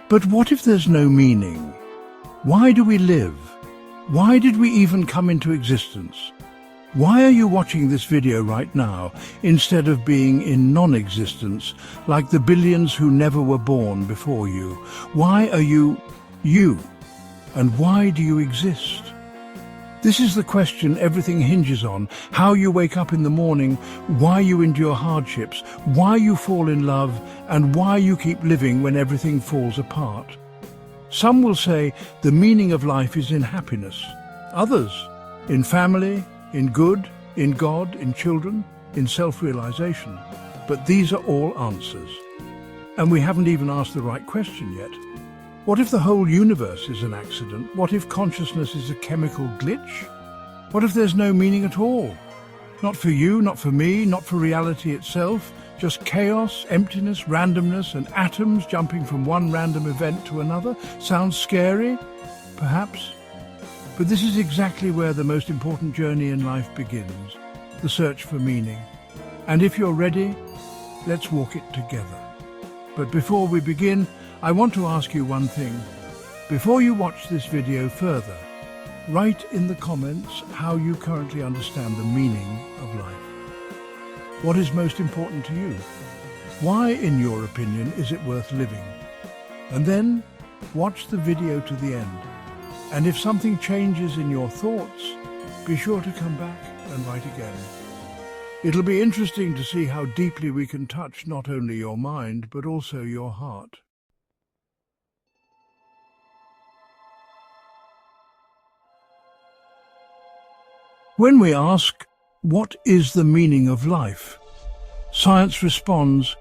But what if there's no meaning? Why do we live? Why did we even come into existence? Why are you watching this video right now instead of being in non-existence like the billions who never were born before you? Why are you you? And why do you exist? This is the question everything hinges on. How you wake up in the morning, why you endure hardships, why you fall in love, and why you keep living when everything falls apart. Some will say the meaning of life is in happiness. Others, in family, in good, in God, in children, in self-realization. But these are all answers. And we haven't even asked the right question yet. What if the whole universe is an accident? What if consciousness is a chemical glitch? What if there's no meaning at all? Not for you, not for me, not for reality itself, just chaos, emptiness, randomness, and atoms jumping from one random event to another? Sounds scary? Perhaps. But this is exactly where the most important journey in life begins, the search for meaning. And if you're ready, let's walk it together. But before we begin, I want to ask you one thing. Before you watch this video further, write in the comments how you currently understand the meaning of life. What is most important to you? Why, in your opinion, is it worth living? And then watch the video to the end. And if something changes in your thoughts, be sure to come back and write again. It'll be interesting to see how deeply we can touch not only your mind, but also your heart. When we ask, what is the meaning of life? Science responds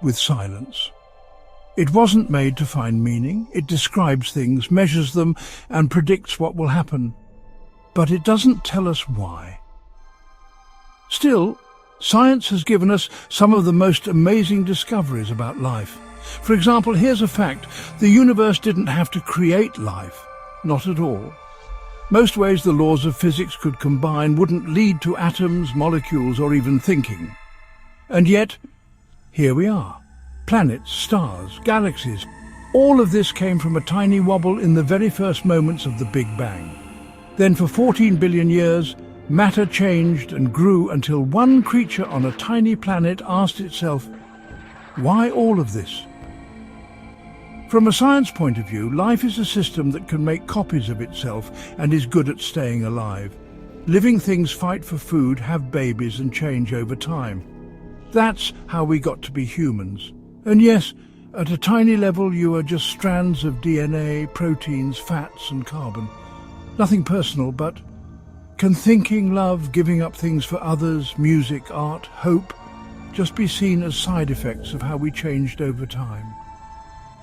with silence. It wasn't made to find meaning. It describes things, measures them, and predicts what will happen. But it doesn't tell us why. Still, science has given us some of the most amazing discoveries about life. For example, here's a fact. The universe didn't have to create life. Not at all. Most ways the laws of physics could combine wouldn't lead to atoms, molecules, or even thinking. And yet, here we are. Planets, stars, galaxies. All of this came from a tiny wobble in the very first moments of the Big Bang. Then for 14 billion years, matter changed and grew until one creature on a tiny planet asked itself, why all of this? From a science point of view, life is a system that can make copies of itself and is good at staying alive. Living things fight for food, have babies, and change over time. That's how we got to be humans. And yes, at a tiny level you are just strands of DNA, proteins, fats and carbon. Nothing personal, but can thinking, love, giving up things for others, music, art, hope, just be seen as side effects of how we changed over time?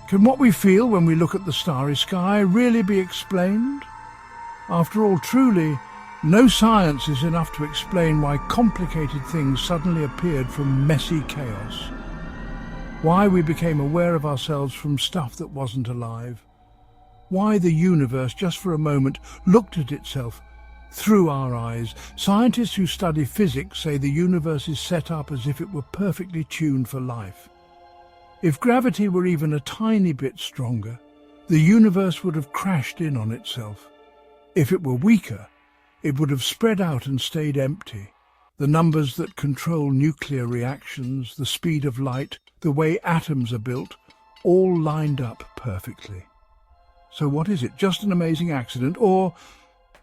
Can what we feel when we look at the starry sky really be explained? After all, truly, no science is enough to explain why complicated things suddenly appeared from messy chaos. Why we became aware of ourselves from stuff that wasn't alive. Why the universe, just for a moment, looked at itself through our eyes. Scientists who study physics say the universe is set up as if it were perfectly tuned for life. If gravity were even a tiny bit stronger, the universe would have crashed in on itself. If it were weaker, it would have spread out and stayed empty. The numbers that control nuclear reactions, the speed of light, the way atoms are built, all lined up perfectly. So what is it? Just an amazing accident? Or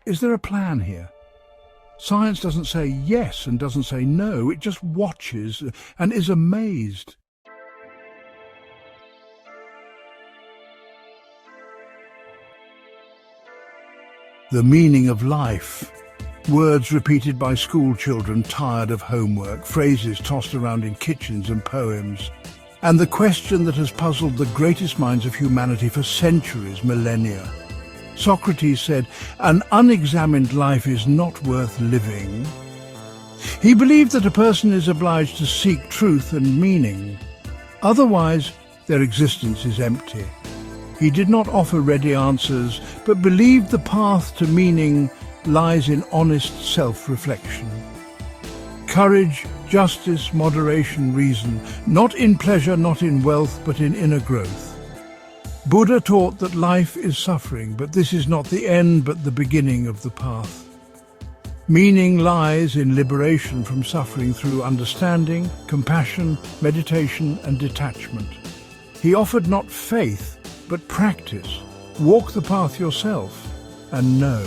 is there a plan here? Science doesn't say yes and doesn't say no. It just watches and is amazed. The meaning of life. Words repeated by school children tired of homework, phrases tossed around in kitchens and poems. And the question that has puzzled the greatest minds of humanity for centuries, millennia. Socrates said, an unexamined life is not worth living. He believed that a person is obliged to seek truth and meaning. Otherwise, their existence is empty. He did not offer ready answers, but believed the path to meaning lies in honest self-reflection. Courage, justice, moderation, reason, not in pleasure, not in wealth, but in inner growth. Buddha taught that life is suffering, but this is not the end but the beginning of the path. Meaning lies in liberation from suffering through understanding, compassion, meditation and detachment. He offered not faith, but practice. Walk the path yourself and know.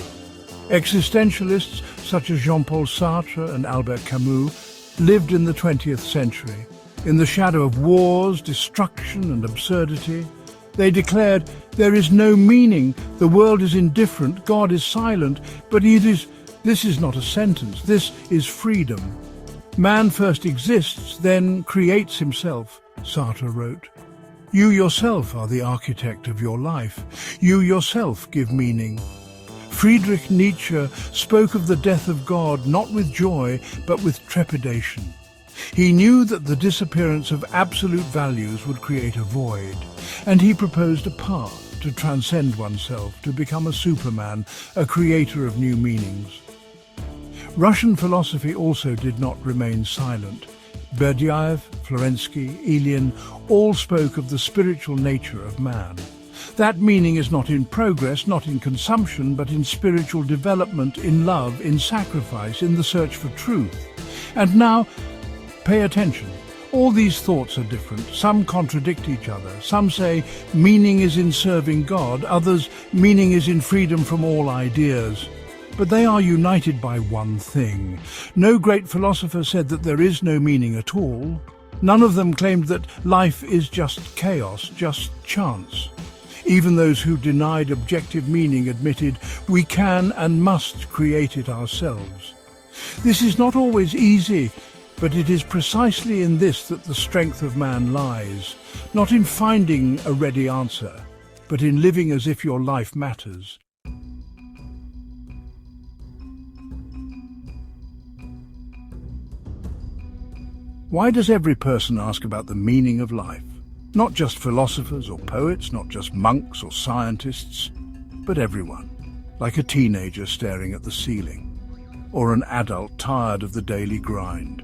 Existentialists such as Jean-Paul Sartre and Albert Camus lived in the 20th century. In the shadow of wars, destruction and absurdity, they declared, there is no meaning, the world is indifferent, God is silent, but this is not a sentence, this is freedom. Man first exists, then creates himself, Sartre wrote. You yourself are the architect of your life. You yourself give meaning. Friedrich Nietzsche spoke of the death of God not with joy, but with trepidation. He knew that the disappearance of absolute values would create a void, and he proposed a path to transcend oneself, to become a superman, a creator of new meanings. Russian philosophy also did not remain silent. Berdyaev, Florensky, Elian all spoke of the spiritual nature of man. That meaning is not in progress, not in consumption, but in spiritual development, in love, in sacrifice, in the search for truth. And now, pay attention. All these thoughts are different. Some contradict each other. Some say meaning is in serving God. Others, meaning is in freedom from all ideas. But they are united by one thing. No great philosopher said that there is no meaning at all. None of them claimed that life is just chaos, just chance. Even those who denied objective meaning admitted we can and must create it ourselves. This is not always easy, but it is precisely in this that the strength of man lies, not in finding a ready answer, but in living as if your life matters. Why does every person ask about the meaning of life? Not just philosophers or poets, not just monks or scientists, but everyone, like a teenager staring at the ceiling, or an adult tired of the daily grind,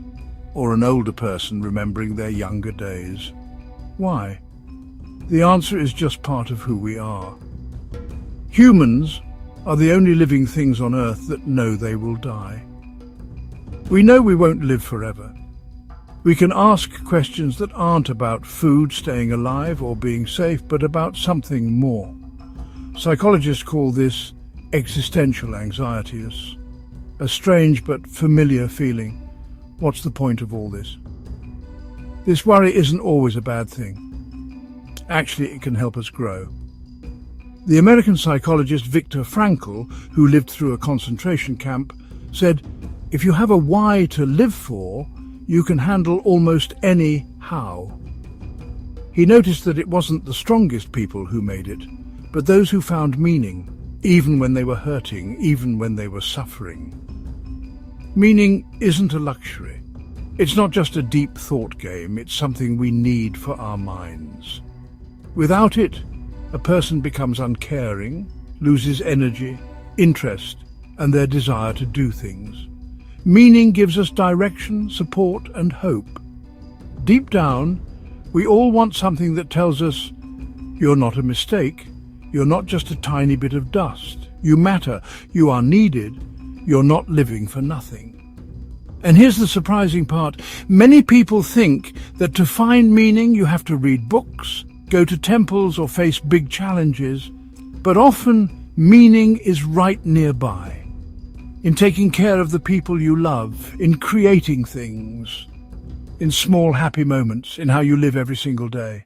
or an older person remembering their younger days. Why? The answer is just part of who we are. Humans are the only living things on earth that know they will die. We know we won't live forever. We can ask questions that aren't about food, staying alive, or being safe, but about something more. Psychologists call this existential anxiety, a strange but familiar feeling. What's the point of all this? This worry isn't always a bad thing. Actually, it can help us grow. The American psychologist Viktor Frankl, who lived through a concentration camp, said, if you have a why to live for, you can handle almost any how. He noticed that it wasn't the strongest people who made it, but those who found meaning, even when they were hurting, even when they were suffering. Meaning isn't a luxury. It's not just a deep thought game, it's something we need for our minds. Without it, a person becomes uncaring, loses energy, interest, and their desire to do things. Meaning gives us direction, support, and hope. Deep down, we all want something that tells us, you're not a mistake, you're not just a tiny bit of dust, you matter, you are needed, you're not living for nothing. And here's the surprising part. Many people think that to find meaning you have to read books, go to temples, or face big challenges. But often, meaning is right nearby. In taking care of the people you love, in creating things, in small happy moments, in how you live every single day.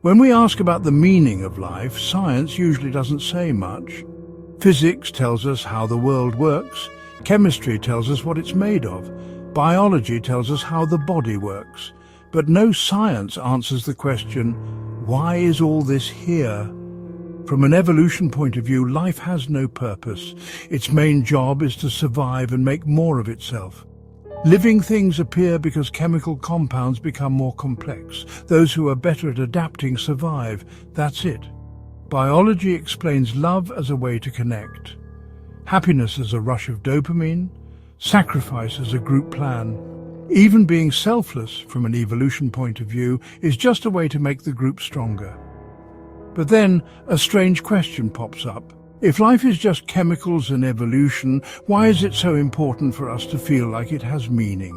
When we ask about the meaning of life, science usually doesn't say much. Physics tells us how the world works, chemistry tells us what it's made of, biology tells us how the body works. But no science answers the question, why is all this here? From an evolution point of view, life has no purpose. Its main job is to survive and make more of itself. Living things appear because chemical compounds become more complex. Those who are better at adapting survive. That's it. Biology explains love as a way to connect, happiness as a rush of dopamine, sacrifice as a group plan. Even being selfless, from an evolution point of view, is just a way to make the group stronger. But then a strange question pops up. If life is just chemicals and evolution, why is it so important for us to feel like it has meaning?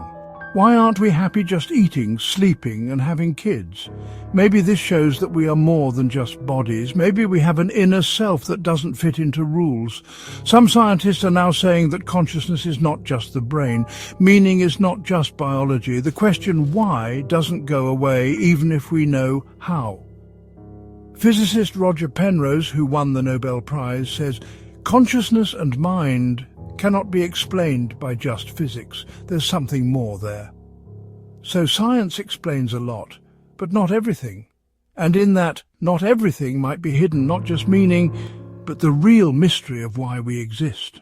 Why aren't we happy just eating, sleeping, and having kids? Maybe this shows that we are more than just bodies. Maybe we have an inner self that doesn't fit into rules. Some scientists are now saying that consciousness is not just the brain. Meaning is not just biology. The question why doesn't go away even if we know how. Physicist Roger Penrose, who won the Nobel Prize, says, "Consciousness and mind cannot be explained by just physics. There's something more there." So science explains a lot, but not everything. And in that, not everything might be hidden not just meaning, but the real mystery of why we exist.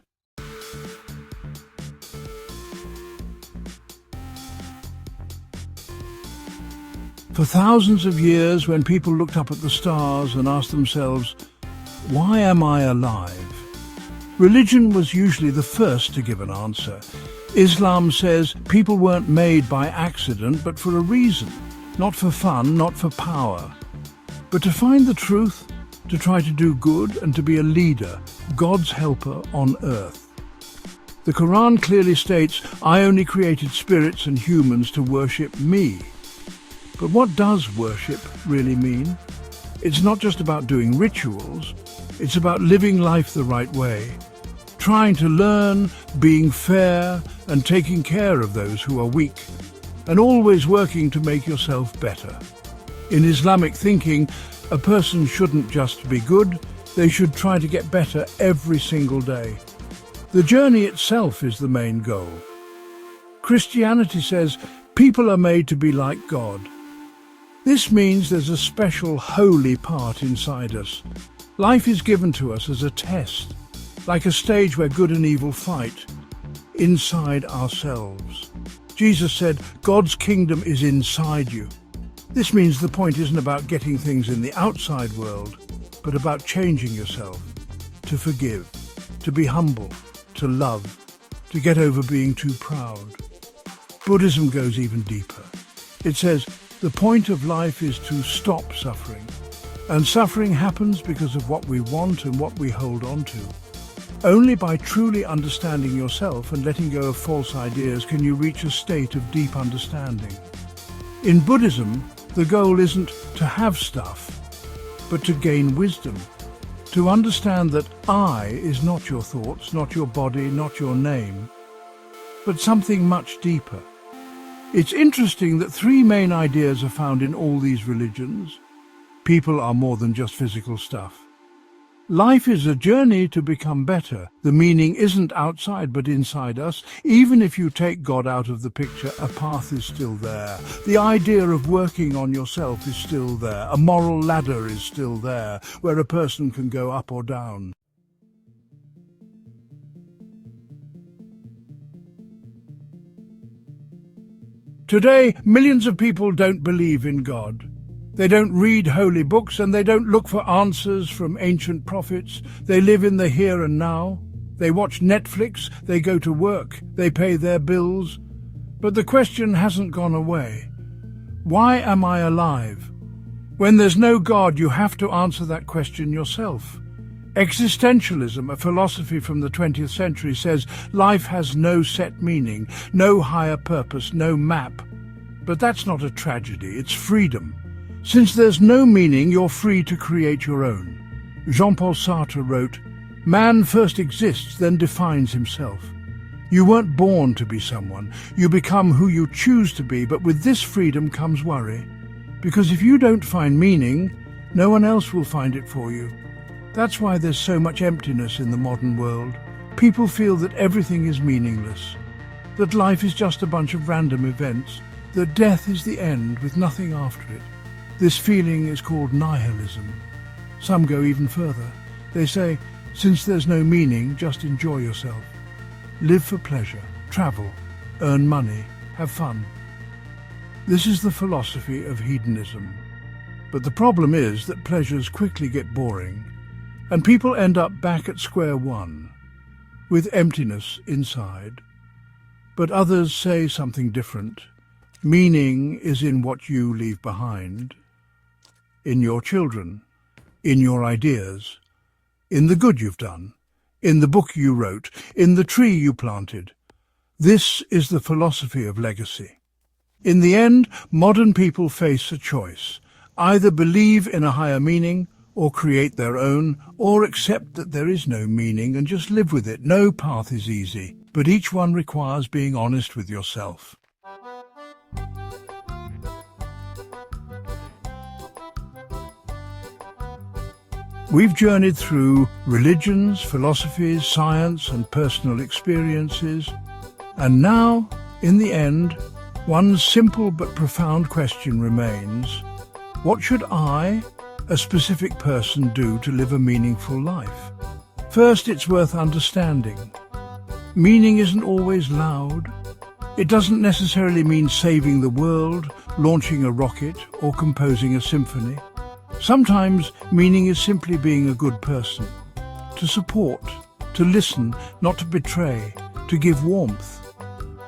For thousands of years, when people looked up at the stars and asked themselves, "Why am I alive?" religion was usually the first to give an answer. Islam says people weren't made by accident, but for a reason. Not for fun, not for power. But to find the truth, to try to do good, and to be a leader, God's helper on earth. The Quran clearly states, "I only created spirits and humans to worship me." But what does worship really mean? It's not just about doing rituals. It's about living life the right way, trying to learn, being fair, and taking care of those who are weak, and always working to make yourself better. In Islamic thinking, a person shouldn't just be good, they should try to get better every single day. The journey itself is the main goal. Christianity says people are made to be like God. This means there's a special holy part inside us. Life is given to us as a test, like a stage where good and evil fight, inside ourselves. Jesus said, God's kingdom is inside you. This means the point isn't about getting things in the outside world, but about changing yourself, to forgive, to be humble, to love, to get over being too proud. Buddhism goes even deeper. It says, the point of life is to stop suffering. And suffering happens because of what we want and what we hold on to. Only by truly understanding yourself and letting go of false ideas can you reach a state of deep understanding. In Buddhism, the goal isn't to have stuff, but to gain wisdom. To understand that I is not your thoughts, not your body, not your name, but something much deeper. It's interesting that three main ideas are found in all these religions. People are more than just physical stuff. Life is a journey to become better. The meaning isn't outside but inside us. Even if you take God out of the picture, a path is still there. The idea of working on yourself is still there. A moral ladder is still there, where a person can go up or down. Today, millions of people don't believe in God. They don't read holy books and they don't look for answers from ancient prophets. They live in the here and now. They watch Netflix, they go to work, they pay their bills. But the question hasn't gone away. Why am I alive? When there's no God, you have to answer that question yourself. Existentialism, a philosophy from the 20th century, says life has no set meaning, no higher purpose, no map. But that's not a tragedy, it's freedom. Since there's no meaning, you're free to create your own. Jean-Paul Sartre wrote, "Man first exists, then defines himself." You weren't born to be someone. You become who you choose to be, but with this freedom comes worry. Because if you don't find meaning, no one else will find it for you. That's why there's so much emptiness in the modern world. People feel that everything is meaningless, that life is just a bunch of random events, that death is the end with nothing after it. This feeling is called nihilism. Some go even further. They say, since there's no meaning, just enjoy yourself. Live for pleasure, travel, earn money, have fun. This is the philosophy of hedonism. But the problem is that pleasures quickly get boring, and people end up back at square one, with emptiness inside. but others say something different. Meaning is in what you leave behind, in your children, in your ideas, in the good you've done, in the book you wrote, in the tree you planted. This is the philosophy of legacy. In the end, modern people face a choice: either believe in a higher meaning, or create their own, or accept that there is no meaning and just live with it. No path is easy, but each one requires being honest with yourself. We've journeyed through religions, philosophies, science, and personal experiences. And now, in the end, one simple but profound question remains: what should I, a specific person, do to live a meaningful life? First, it's worth understanding. Meaning isn't always loud. It doesn't necessarily mean saving the world, launching a rocket, or composing a symphony. Sometimes meaning is simply being a good person, to support, to listen, not to betray, to give warmth.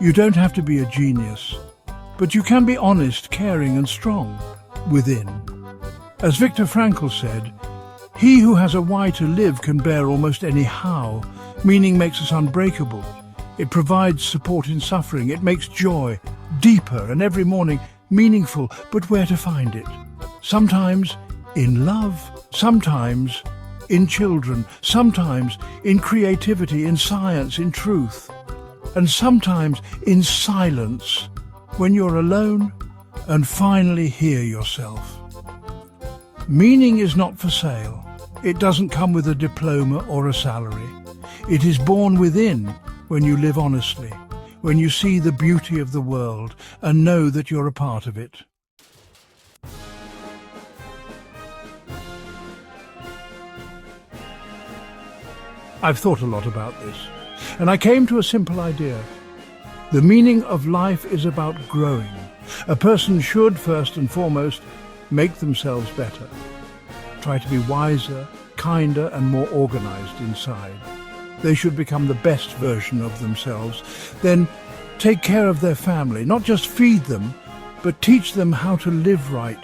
You don't have to be a genius, but you can be honest, caring and strong within. As Viktor Frankl said, "He who has a why to live can bear almost any how." Meaning makes us unbreakable. It provides support in suffering. It makes joy deeper and every morning meaningful. But where to find it? Sometimes in love, sometimes in children, sometimes in creativity, in science, in truth, and sometimes in silence, when you're alone and finally hear yourself. Meaning is not for sale. It doesn't come with a diploma or a salary. It is born within when you live honestly, when you see the beauty of the world and know that you're a part of it. I've thought a lot about this, and I came to a simple idea. The meaning of life is about growing. A person should, first and foremost, make themselves better. Try to be wiser, kinder, and more organized inside. They should become the best version of themselves. Then take care of their family, not just feed them, but teach them how to live right.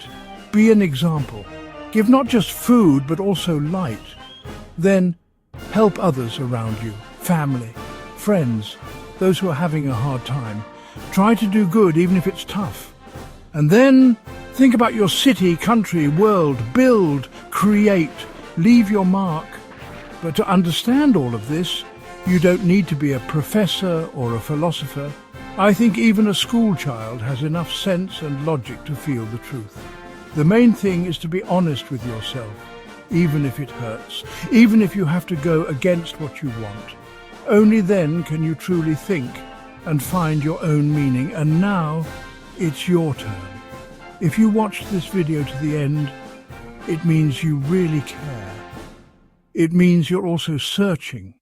Be an example. Give not just food, but also light. Then help others around you, family, friends, those who are having a hard time. Try to do good even if it's tough. And then think about your city, country, world. Build, create, leave your mark. But to understand all of this, you don't need to be a professor or a philosopher. I think even a school child has enough sense and logic to feel the truth. The main thing is to be honest with yourself, even if it hurts, even if you have to go against what you want. Only then can you truly think and find your own meaning. And now it's your turn. If you watched this video to the end, it means you really care. It means you're also searching,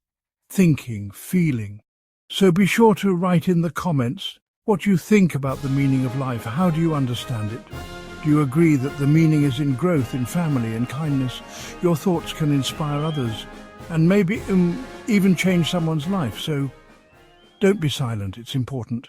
thinking, feeling. So be sure to write in the comments what you think about the meaning of life. How do you understand it? Do you agree that the meaning is in growth, in family, in kindness? Your thoughts can inspire others and maybe even change someone's life. So don't be silent, it's important.